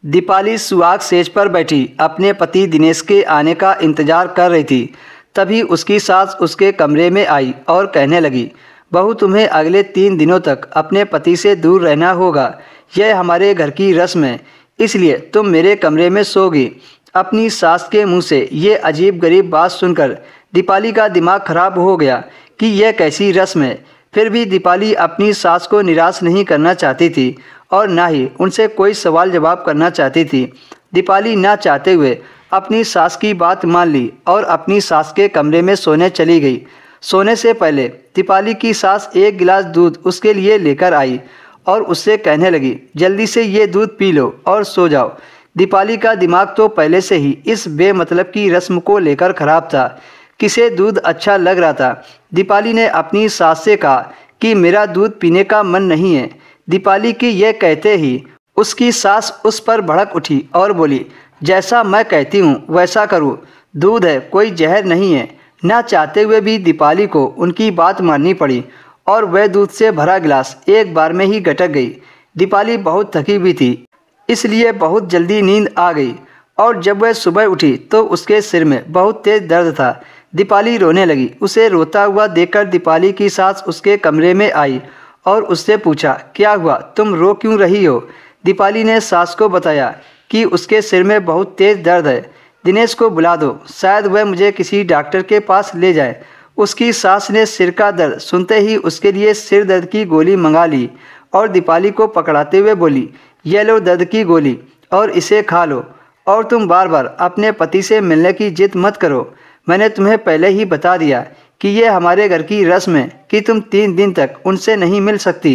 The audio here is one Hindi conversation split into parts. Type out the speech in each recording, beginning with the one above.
दीपाली सुहाग सेज पर बैठी अपने पति दिनेश के आने का इंतजार कर रही थी। तभी उसकी सास उसके कमरे में आई और कहने लगी, बहू तुम्हें अगले 3 दिनों तक अपने पति से दूर रहना होगा। यह हमारे घर की रस्म है, इसलिए तुम मेरे कमरे में सोगी। अपनी सास के मुंह से ये अजीब गरीब बात सुनकर दीपाली का दिमाग खराब हो गया कि यह कैसी रस्म है। फिर भी दीपाली अपनी सास को निराश नहीं करना चाहती थी और ना ही उनसे कोई सवाल जवाब करना चाहती थी। दीपाली ना चाहते हुए अपनी सास की बात मान ली और अपनी सास के कमरे में सोने चली गई। सोने से पहले दीपाली की सास 1 गिलास दूध उसके लिए लेकर आई और उससे कहने लगी, जल्दी से ये दूध पी लो और सो जाओ। दीपाली का दिमाग तो पहले से ही इस बेमतलब की रस्म को लेकर खराब था। किसे दूध अच्छा लग रहा था। दीपाली ने अपनी सास से कहा कि मेरा दूध पीने का मन नहीं है। दीपाली की यह कहते ही उसकी सास उस पर भड़क उठी और बोली, जैसा मैं कहती हूँ वैसा करो, दूध है कोई जहर नहीं है। ना चाहते हुए भी दीपाली को उनकी बात माननी पड़ी और वह दूध से भरा गिलास एक बार में ही गटक गई। दीपाली बहुत थकी हुई थी, इसलिए बहुत जल्दी नींद आ गई और जब वह सुबह उठी तो उसके सिर में बहुत तेज दर्द था। दीपाली रोने लगी। उसे रोता हुआ देखकर दीपाली की सास उसके कमरे में आई और उससे पूछा, क्या हुआ, तुम रो क्यों रही हो। दीपाली ने सास को बताया कि उसके सिर में बहुत तेज दर्द है। दिनेश को बुला दो, शायद वह मुझे किसी डॉक्टर के पास ले जाए। उसकी सास ने सिर का दर्द सुनते ही उसके लिए सिर दर्द की गोली मंगा ली और दीपाली को पकड़ाते हुए बोली, ये लो दर्द की गोली और इसे खा लो। और तुम बार बार अपने पति से मिलने की जिद मत करो। मैंने तुम्हें पहले ही बता दिया कि ये हमारे घर की रस्म है कि तुम 3 दिन तक उनसे नहीं मिल सकती।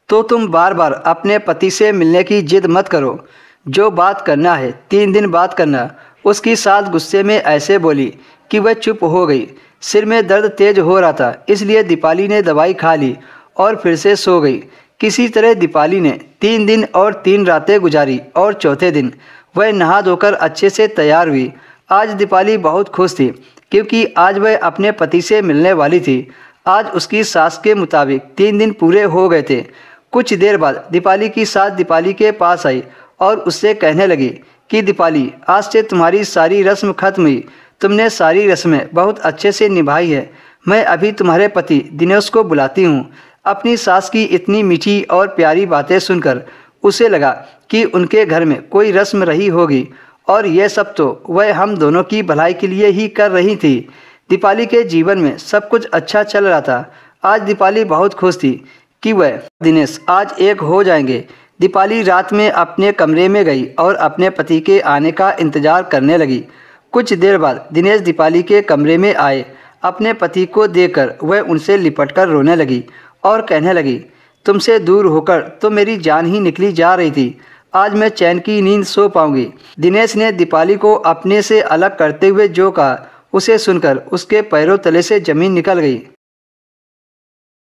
तो तुम बार बार अपने पति से मिलने की जिद मत करो। जो बात करना है 3 दिन बाद करना। उसकी सास गुस्से में ऐसे बोली कि वह चुप हो गई। सिर में दर्द तेज हो रहा था, इसलिए दीपाली ने दवाई खा ली और फिर से सो गई। किसी तरह दीपाली ने 3 दिन और 3 रातें गुजारी और चौथे दिन वह नहा धोकर अच्छे से तैयार हुई। आज दीपाली बहुत खुश थी क्योंकि आज वह अपने पति से मिलने वाली थी। आज उसकी सास के मुताबिक 3 दिन पूरे हो गए थे। कुछ देर बाद दीपाली की सास दीपाली के पास आई और उससे कहने लगी कि दीपाली, आज से तुम्हारी सारी रस्म खत्म हुई। तुमने सारी रस्में बहुत अच्छे से निभाई है। मैं अभी तुम्हारे पति दिनेश को बुलाती हूँ। अपनी सास की इतनी मीठी और प्यारी बातें सुनकर उसे लगा कि उनके घर में कोई रस्म रही होगी और यह सब तो वह हम दोनों की भलाई के लिए ही कर रही थी। दीपाली के जीवन में सब कुछ अच्छा चल रहा था। आज दीपाली बहुत खुश थी कि वह दिनेश आज एक हो जाएंगे। दीपाली रात में अपने कमरे में गई और अपने पति के आने का इंतजार करने लगी। कुछ देर बाद दिनेश दीपाली के कमरे में आए। अपने पति को देखकर वह उनसे लिपटकर रोने लगी और कहने लगी, तुमसे दूर होकर तो मेरी जान ही निकली जा रही थी। आज मैं चैन की नींद सो पाऊंगी। दिनेश ने दीपाली को अपने से अलग करते हुए जो कहा, उसे सुनकर उसके पैरों तले से जमीन निकल गई।